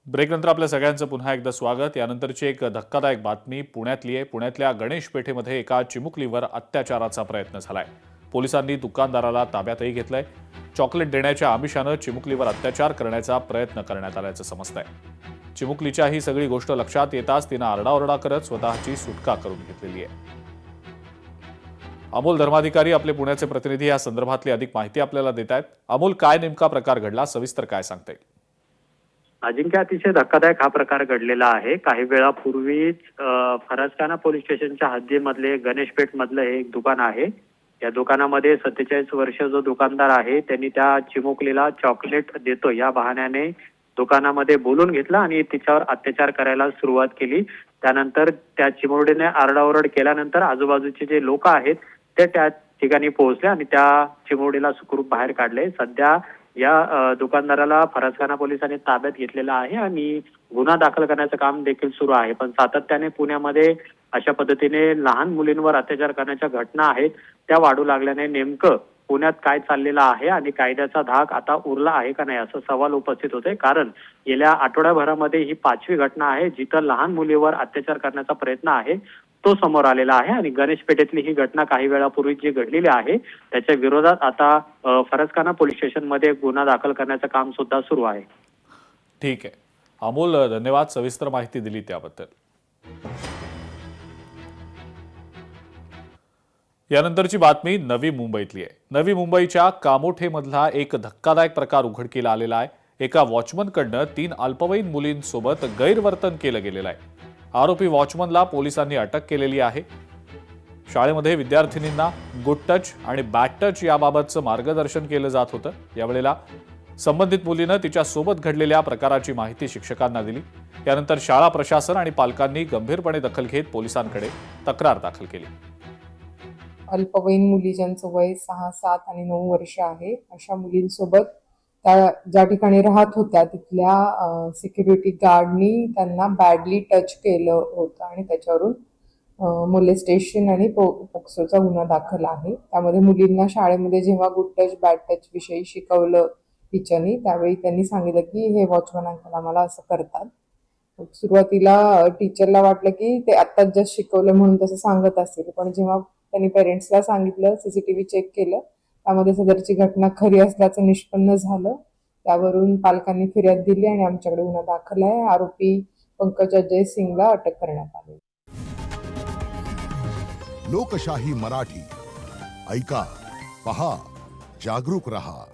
ब्रेकनंतर आपल्या सगळ्यांचं पुन्हा एकदा स्वागत। यानंतरची एक धक्कादायक बातमी पुण्यातली आहे। पुण्यातल्या गणेश पेठेमध्ये एका चिमुकलीवर अत्याचाराचा प्रयत्न झालाय। पोलिसांनी दुकानदाराला ताब्यातही घेतलंय। चॉकलेट देण्याच्या आमिषानं चिमुकलीवर अत्याचार करण्याचा प्रयत्न करण्यात आल्याचं समजतंय। चिमुकलीच्या ही सगळी गोष्ट लक्षात येताच तिनं आरडाओरडा करत स्वतःची सुटका करून घेतलेली आहे। अमोल धर्माधिकारी आपले पुण्याचे प्रतिनिधी या संदर्भातली अधिक माहिती आपल्याला देत आहेत। अमोल, काय नेमका प्रकार घडला, सविस्तर काय सांगता येईल? अजिंक्य, अतिशय धक्कादायक हा प्रकार घडलेला आहे। काही वेळापूर्वीच फरसखाना पोलीस स्टेशनच्या हद्दीमधले गणेशपेठ मधलं हे एक दुकान आहे। या दुकानामध्ये 47 वर्ष जो दुकानदार आहे त्यांनी त्या चिमुकलीला चॉकलेट देतो या बहाण्याने दुकानामध्ये बोलून घेतला आणि तिच्यावर अत्याचार करायला सुरुवात केली। त्यानंतर त्या चिमुरडीने आरडाओरड केल्यानंतर आजूबाजूचे जे लोक आहेत ते त्या ठिकाणी पोहोचले आणि त्या चिमुरडीला सुखरूप बाहेर काढले। सध्या या दुकानदाराला फरसखाना पोलिसांनी ताब्यात घेतलेला आहे आणि गुन्हा दाखल करण्याचं काम देखील सुरू आहे। पण सातत्याने पुण्यामध्ये अशा पद्धतीने लहान मुलींवर अत्याचार करण्याच्या घटना आहेत त्या वाढू लागल्याने नेमकं पुण्यात काय चाललेलं आहे आणि कायद्याचा धाक आता उरला आहे का नाही असं सवाल उपस्थित होते। कारण गेल्या आठवड्याभरामध्ये ही 5वी घटना आहे जिथं लहान मुलीवर अत्याचार करण्याचा प्रयत्न आहे तो समोर आलेला आहे आणि गणेश पेठेतली ही घटना काही वेळापूर्वी जी घडलेली आहे त्याच्या विरोधात आता फरसखाना पोलीस स्टेशन मध्ये गुन्हा दाखल करण्याचं काम सुद्धा सुरू आहे। ठीक आहे अमोल, धन्यवाद सविस्तर माहिती दिली त्याबद्दल। यानंतरची बातमी नवी मुंबईतली आहे। नवी मुंबईच्या कामोठेमधला एक धक्कादायक प्रकार उघडकीला आलेला आहे। एका वॉचमनकडनं 3 अल्पवयीन मुलींसोबत गैरवर्तन केलं गेलेलं आहे। आरोपी वॉचमनला पोलिसांनी अटक केलेली आहे। शाळेमध्ये विद्यार्थिनींना गुड टच आणि बॅड टच याबाबतचं मार्गदर्शन केलं जात होतं। यावेळेला संबंधित मुलीनं तिच्या सोबत घडलेल्या प्रकाराची माहिती शिक्षकांना दिली। यानंतर शाळा प्रशासन आणि पालकांनी गंभीरपणे दखल घेत पोलिसांकडे तक्रार दाखल केली। अल्पवयीन मुली ज्यांचं वय 6, 7 आणि 9 वर्ष आहे अशा मुलींसोबत त्या ज्या ठिकाणी राहत होत्या तिथल्या सिक्युरिटी गार्डनी त्यांना बॅडली टच केलं होतं आणि त्याच्यावरून मोलेस्टेशन आणि पोक्सोचा गुन्हा दाखल आहे। त्यामध्ये मुलींना शाळेमध्ये जेव्हा गुड टच बॅड टच विषयी शिकवलं टीचरनी त्यावेळी त्यांनी सांगितलं की हे वॉचमन अंकल आम्हाला असं करतात। सुरुवातीला टीचरला वाटलं की ते आत्ताच जस्ट शिकवलं म्हणून तसं सांगत असतील, पण जेव्हा त्यांनी पेरेंट्सला सांगितलं, सीसीटीव्ही चेक केलं, त्यामध्ये सदरची घटना खरी असल्याचं निष्पन्न झालं। त्यावरून पालकांनी फिर्याद दिली आणि आमच्याकडे गुन्हा दाखल आहे। आरोपी पंकज अजय सिंगला अटक करण्यात आली। लोकशाही मराठी ऐका, पहा, जागरूक रहा।